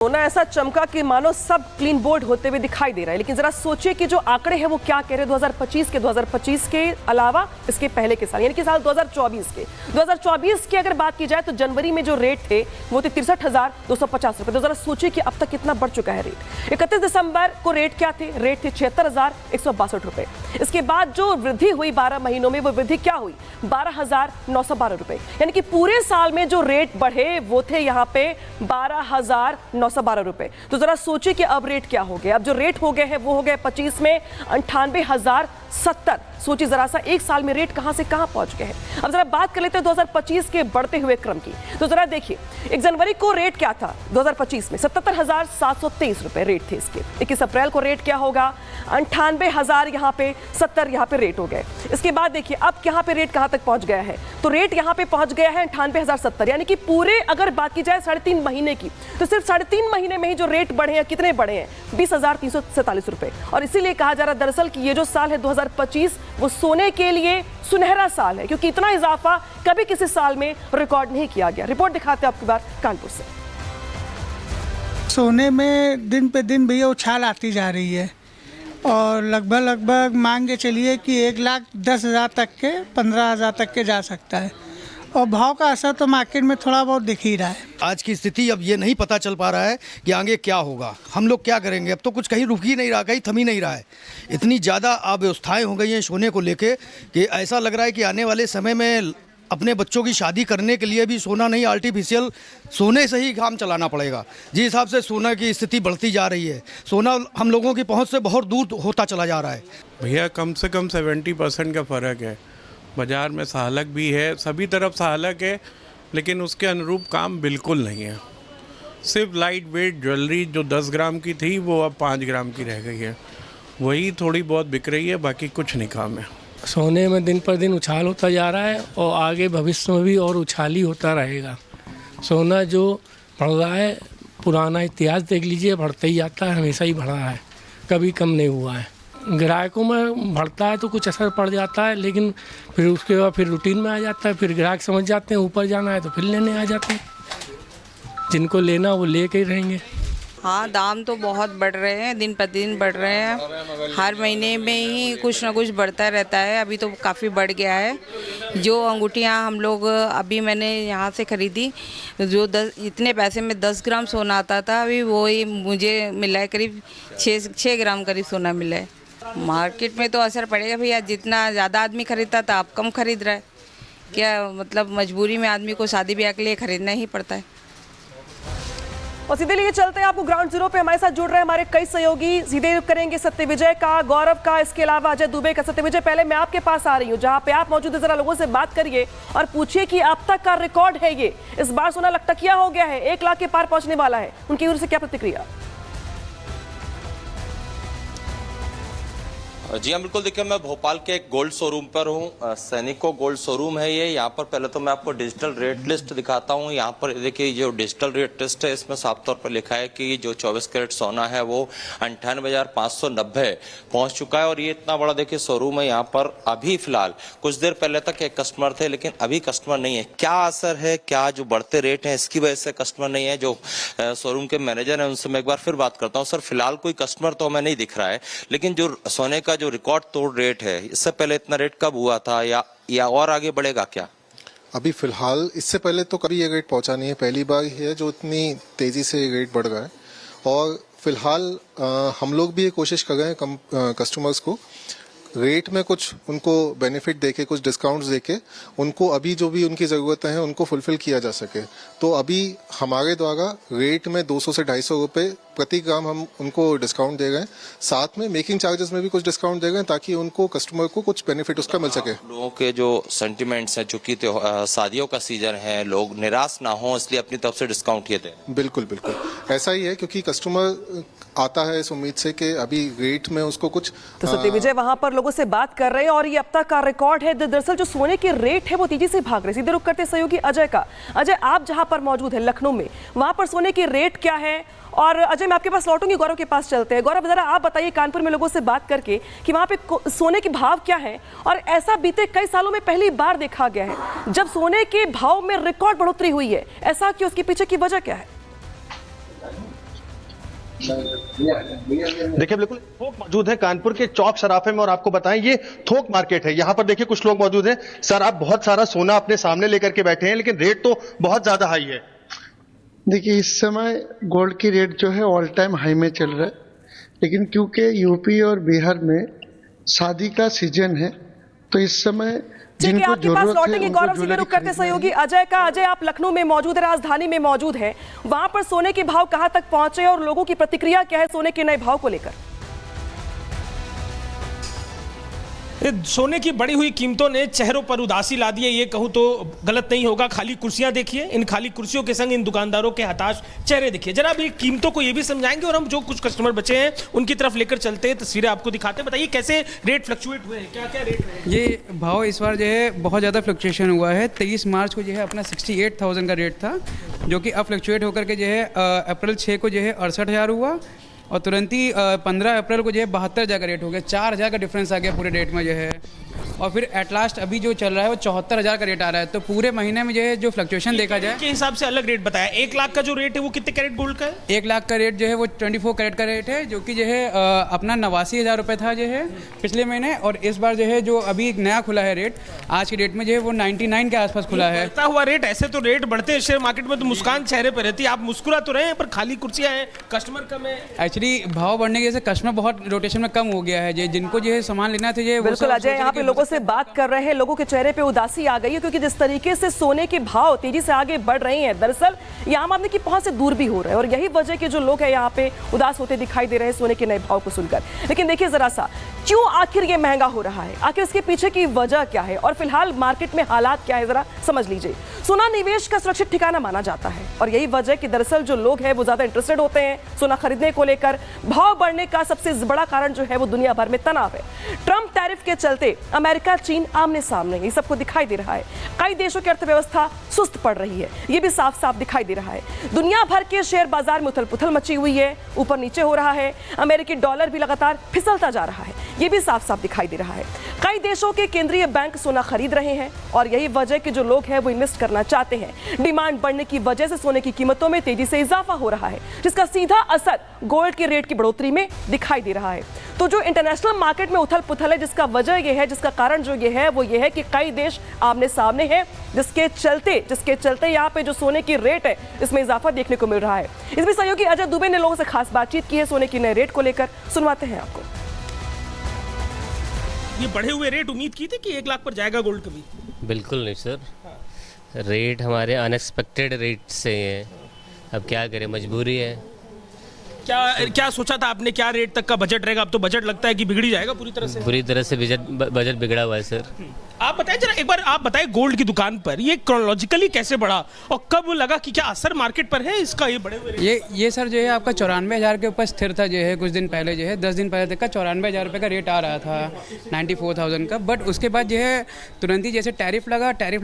सोना ऐसा चमका कि मानो सब क्लीन बोर्ड होते हुए दिखाई दे रहा है। लेकिन जरा सोचिए कि जो आंकड़े हैं वो क्या कह रहे हैं 2025 के अलावा इसके पहले के साल यानी कि साल 2024 की अगर बात की जाए तो जनवरी में जो रेट थे वो थे 63,250 रुपए। तो जरा सोचिए कि अब तक कितना बढ़ चुका है रेट। 31 दिसंबर को रेट क्या थे? रेट थे 76,162 रुपए। इसके बाद जो वृद्धि हुई 12 महीनों में, वो वृद्धि क्या हुई? 12,912 रुपए। यानी कि पूरे साल में जो रेट बढ़े वो थे यहाँ पे 12,912 रुपए। तो जरा सोचिए कि अब रेट क्या हो गया। अब जो रेट हो गए हैं वो हो गए 25 में 98,070। सोचिए जरा सा, एक साल में रेट कहां से कहां पहुंच गए हैं। अब जरा बात कर लेते हैं 2025 के बढ़ते हुए क्रम की। तो जरा देखिए, 1 जनवरी को रेट क्या था 2025 में? 77,723 रुपए रेट थे इसके। 21 अप्रैल को रेट क्या होगा? 98,000 यहाँ पे 70 यहाँ पे रेट हो गए। इसके बाद देखिए अब यहाँ पे रेट कहां तक पहुंच गया है? तो रेट यहाँ पे पहुंच गया है 98,070। यानी कि पूरे अगर बात की जाए 3.5 महीने की, तो सिर्फ 3.5 महीने में ही जो रेट बढ़े हैं, कितने बढ़े हैं? 20,347 रुपए। और इसीलिए कहा जा रहा दरअसल कि ये जो साल है 2025 वो सोने के लिए सुनहरा साल है, क्योंकि इतना इजाफा कभी किसी साल में रिकॉर्ड नहीं किया गया। रिपोर्ट दिखाते हैं आपकी बार कानपुर से। सोने में दिन पे दिन भैया उछाल आती जा रही है और लगभग मान के चलिए कि 1,10,000 तक के 15,000 तक के जा सकता है। और भाव का असर तो मार्केट में थोड़ा बहुत दिख ही रहा है। आज की स्थिति अब ये नहीं पता चल पा रहा है कि आगे क्या होगा, हम लोग क्या करेंगे। अब तो कुछ कहीं रुक ही नहीं रहा, कहीं थम ही नहीं रहा है। इतनी ज़्यादा अव्यवस्थाएं हो गई हैं सोने को लेके कि ऐसा लग रहा है कि आने वाले समय में अपने बच्चों की शादी करने के लिए भी सोना नहीं, आर्टिफिशियल सोने से ही काम चलाना पड़ेगा। जिस हिसाब से सोना की स्थिति बढ़ती जा रही है, सोना हम लोगों की पहुँच से बहुत दूर होता चला जा रहा है। भैया कम से कम 70% का फ़र्क है। बाज़ार में सहालक भी है, सभी तरफ सहालक है, लेकिन उसके अनुरूप काम बिल्कुल नहीं है। सिर्फ लाइट वेट ज्वेलरी जो 10 ग्राम की थी वो अब 5 ग्राम की रह गई है, वही थोड़ी बहुत बिक रही है, बाकी कुछ नहीं काम है। सोने में दिन पर दिन उछाल होता जा रहा है और आगे भविष्य में भी और उछाल ही होता रहेगा। सोना जो बढ़ रहा है, पुराना इतिहास देख लीजिए, बढ़ते ही जाता है, हमेशा ही बढ़ा है, कभी कम नहीं हुआ है। ग्राहकों में बढ़ता है तो कुछ असर पड़ जाता है, लेकिन फिर उसके बाद फिर रूटीन में आ जाता है। फिर ग्राहक समझ जाते हैं ऊपर जाना है तो फिर लेने आ जाते हैं। जिनको लेना वो ले के ही रहेंगे। हाँ, दाम तो बहुत बढ़ रहे हैं, दिन प्रतिदिन बढ़ रहे हैं। हर महीने में ही कुछ ना कुछ बढ़ता रहता है। अभी तो काफ़ी बढ़ गया है। जो अंगूठियाँ हम लोग अभी मैंने यहाँ से ख़रीदी, जो इतने पैसे में 10 ग्राम सोना आता था, अभी वही मुझे मिला है करीब 6 ग्राम करीब सोना मिला है। मार्केट में तो असर पड़ेगा भैया, जितना ज़्यादा आदमी खरीदता था अब कम खरीद रहा है। क्या मतलब, मजबूरी में आदमी को शादी ब्याह के लिए खरीदना ही पड़ता है। और सीधे लिए चलते हैं, आपको ग्राउंड जीरो पे हमारे साथ जुड़ रहे हैं हमारे कई सहयोगी। सीधे करेंगे सत्य विजय का, गौरव का, इसके अलावा अजय दुबे का। सत्य विजय, पहले मैं आपके पास आ रही हूँ जहाँ पे आप मौजूद है। जरा लोगों से बात करिए और पूछिए कि अब तक का रिकॉर्ड है ये, इस बार सोना लकटकिया हो गया है, 1 लाख के पार पहुंचने वाला है। उनकी ओर से क्या प्रतिक्रिया? जी हाँ, बिल्कुल। देखिए, मैं भोपाल के एक गोल्ड शोरूम पर हूँ, सैनिको गोल्ड शोरूम है ये। यहाँ पर पहले तो मैं आपको डिजिटल रेट लिस्ट दिखाता हूँ। यहाँ पर देखिए, जो डिजिटल रेट लिस्ट है इसमें साफ तौर पर लिखा है कि जो 24 कैरेट सोना है वो 98,590 पहुँच चुका है। और ये इतना बड़ा देखिए शोरूम है। यहाँ पर अभी फिलहाल कुछ देर पहले तक एक कस्टमर थे, लेकिन अभी कस्टमर नहीं है। क्या असर है, क्या जो बढ़ते रेट हैं इसकी वजह से कस्टमर नहीं है? जो शोरूम के मैनेजर हैं उनसे मैं एक बार फिर बात करता हूँ। सर, फिलहाल कोई कस्टमर तो हमें नहीं दिख रहा है, लेकिन जो सोने का जो रिकॉर्ड तोड़ रेट है, इससे पहले इतना रेट कब हुआ था, या और आगे बढ़ेगा क्या? अभी फिलहाल इससे पहले तो कभी ये रेट पहुंचा नहीं है, पहली बार ही है जो इतनी तेजी से रेट बढ़ रहा है। और फिलहाल हम लोग भी ये कोशिश कर रहे हैं कस्टमर्स को रेट में कुछ उनको बेनिफिट देके, कुछ डिस्काउंट्स देके उनको अभी जो भी उनकी ज़रूरतें हैं उनको फुलफिल किया जा सके। तो अभी हमारे द्वारा रेट में 200 से 250 रुपये प्रति ग्राम हम उनको डिस्काउंट दे रहे हैं। साथ में मेकिंग चार्जेस में भी कुछ डिस्काउंट दे रहे हैं ताकि उनको कस्टमर को कुछ बेनिफिट उसका मिल सके। लोगों के जो सेंटिमेंट्स हैं, चूंकि शादियों का सीजन है, लोग निराश ना हो इसलिए अपनी तरफ से डिस्काउंट ये दें। बिल्कुल बिल्कुल ऐसा ही है, क्योंकि कस्टमर आता है इस उम्मीद से कि अभी रेट में उसको कुछ। तो सत्य विजय वहां पर लोगों से बात कर रहे हैं और ये अब तक का रिकॉर्ड है। दरअसल जो सोने के रेट है वो तेजी से भाग रहे। सीधे रुक करते सहयोगी अजय का। अजय, आप जहां पर मौजूद है लखनऊ में, वहां पर सोने के रेट क्या है? और अजय, मैं आपके पास लौटूंगी, गौरव के पास चलते हैं। गौरव, जरा आप बताइए कानपुर में लोगों से बात करके कि वहां पे सोने के भाव क्या है। और ऐसा बीते कई सालों में पहली बार देखा गया है जब सोने के भाव में रिकॉर्ड बढ़ोतरी हुई है। ऐसा क्यों, उसके पीछे की वजह क्या है? देखिए बिल्कुल थोक मौजूद है कानपुर के चौक सराफे में, और आपको बताएं ये थोक मार्केट है। यहाँ पर देखिए कुछ लोग मौजूद हैं। सर, आप बहुत सारा सोना अपने सामने लेकर के बैठे हैं, लेकिन रेट तो बहुत ज्यादा हाई है। देखिए इस समय गोल्ड की रेट जो है ऑल टाइम हाई में चल रहा है, लेकिन क्योंकि यूपी और बिहार में शादी का सीजन है तो इस समय ठीक है, आपके पास लौटेंगे गौरव सिंह। रुक करते सहयोगी अजय का। अजय, आप लखनऊ में मौजूद है, राजधानी में मौजूद है, वहां पर सोने के भाव कहां तक पहुंचे और लोगों की प्रतिक्रिया क्या है सोने के नए भाव को लेकर? सोने की बढ़ी हुई कीमतों ने चेहरों पर उदासी ला दी है, ये कहूँ तो गलत नहीं होगा। खाली कुर्सियां देखिए, इन खाली कुर्सियों के संग इन दुकानदारों के हताश चेहरे देखिए। जरा अभी कीमतों को ये भी समझाएंगे और हम जो कुछ कस्टमर बचे हैं उनकी तरफ लेकर चलते हैं, तस्वीरें आपको दिखाते हैं। बताइए कैसे रेट फ्लक्चुएट हुए हैं, क्या क्या रेट है? ये भाव इस बार जो है बहुत ज़्यादा फ्लक्चुएशन हुआ है। 23 मार्च को जो है अपना 68,000 का रेट था, जो कि अब फ्लक्चुएट होकर के जो है अप्रैल 6 को जो है 68,000 हुआ, और तुरंत ही 15 अप्रैल को जो है 72,000 का रेट हो गया। 4,000 का डिफरेंस आ गया पूरे रेट में जो है। और फिर एट लास्ट अभी जो चल रहा है वो 74,000 का रेट आ रहा है। तो पूरे महीने में जो है जो फ्लक्चुएशन देखा जाए के हिसाब से अलग रेट बताया। 1 लाख का जो रेट है वो कितने कैरेट गोल्ड का है? 1 लाख का रेट जो है वो 24 कैरेट का रेट है, जो कि जो है अपना 89,000 रुपये था जो है पिछले महीने, और इस बार जो है जो अभी एक नया खुला है रेट आज की डेट में जो है वो 99 के आसपास खुला है। बढ़ता हुआ रेट, ऐसे तो रेट बढ़ते हैं शेयर मार्केट में तो मुस्कान चेहरे पर रहती है। आप मुस्कुरा तो रहे हैं पर खाली कुर्सियां हैं, कस्टमर कम है। एक्चुअली भाव बढ़ने की वजह से कस्टमर बहुत रोटेशन में कम हो गया है। जिनको जो है सामान लेना था ये बिल्कुल अजय, यहाँ पे लोगों से बात कर रहे हैं, लोगों के चेहरे पे उदासी आ गई है क्योंकि जिस तरीके से सोने के भाव तेजी से आगे बढ़ रहे हैं, दरअसल ये आम आदमी की पहुंच से दूर भी हो रहे हैं, और यही वजह के जो लोग हैं यहाँ पे उदास होते दिखाई दे रहे हैं सोने के नए भाव को सुनकर। लेकिन देखिए जरा सा, क्यों आखिर ये महंगा हो रहा है, आखिर इसके पीछे की वजह क्या है और फिलहाल मार्केट में हालात क्या है, जरा समझ लीजिए। सोना निवेश का सुरक्षित ठिकाना माना जाता है, और यही वजह कि दरअसल जो लोग हैं वो ज्यादा इंटरेस्टेड होते हैं सोना खरीदने को लेकर। भाव बढ़ने का सबसे बड़ा कारण जो है वो दुनिया भर में तनाव है। ट्रंप टैरिफ के चलते अमेरिका चीन आमने सामने, ये सबको दिखाई दे रहा है। कई देशों की अर्थव्यवस्था सुस्त पड़ रही है, ये भी साफ साफ दिखाई दे रहा है। दुनिया भर के शेयर बाजार में उथल पुथल मची हुई है, ऊपर नीचे हो रहा है। अमेरिकी डॉलर भी लगातार फिसलता जा रहा है, ये भी साफ साफ दिखाई दे रहा है। कई देशों के केंद्रीय बैंक सोना खरीद रहे हैं, और यही वजह कि जो लोग हैं वो इन्वेस्ट करना चाहते हैं। डिमांड बढ़ने की वजह से सोने की कीमतों में तेजी से इजाफा हो रहा है, जिसका सीधा असर गोल्ड के रेट की बढ़ोतरी में दिखाई दे रहा है। तो जो इंटरनेशनल मार्केट में उथल पुथल है, जिसका वजह यह है, जिसका कारण जो ये है वो ये है कि कई देश आमने सामने हैं, जिसके चलते यहाँ पे जो सोने की रेट है इसमें इजाफा देखने को मिल रहा है। इसमें सहयोगी अजय दुबे ने लोगों से खास बातचीत की है सोने की नए रेट को लेकर, सुनवाते हैं आपको। ये बढ़े हुए रेट उम्मीद की थी कि 1 लाख पर जाएगा गोल्ड कभी? बिल्कुल नहीं सर, रेट हमारे अनएक्सपेक्टेड रेट से हैं, अब क्या करें, मजबूरी है। क्या सोचा था आपने, क्या रेट तक का बजट रहेगा? अब तो बजट लगता है कि बिगड़ ही जाएगा पूरी तरह से। पूरी तरह से बजट बिगड़ा हुआ है सर। आप बताएं जरा, एक बार आप बताएं गोल्ड की दुकान पर ये क्रोनोलॉजिकली कैसे बढ़ा और कब लगा कि क्या असर मार्केट पर है इसका ये बढ़े हुए? ये सर जो है आपका 94,000 के ऊपर स्थिर था जो है कुछ दिन पहले, जो है 10 दिन पहले तक का 94,000 रुपये का रेट आ रहा था 94,000 का। बट उसके बाद जो है तुरंत ही जैसे टैरिफ लगा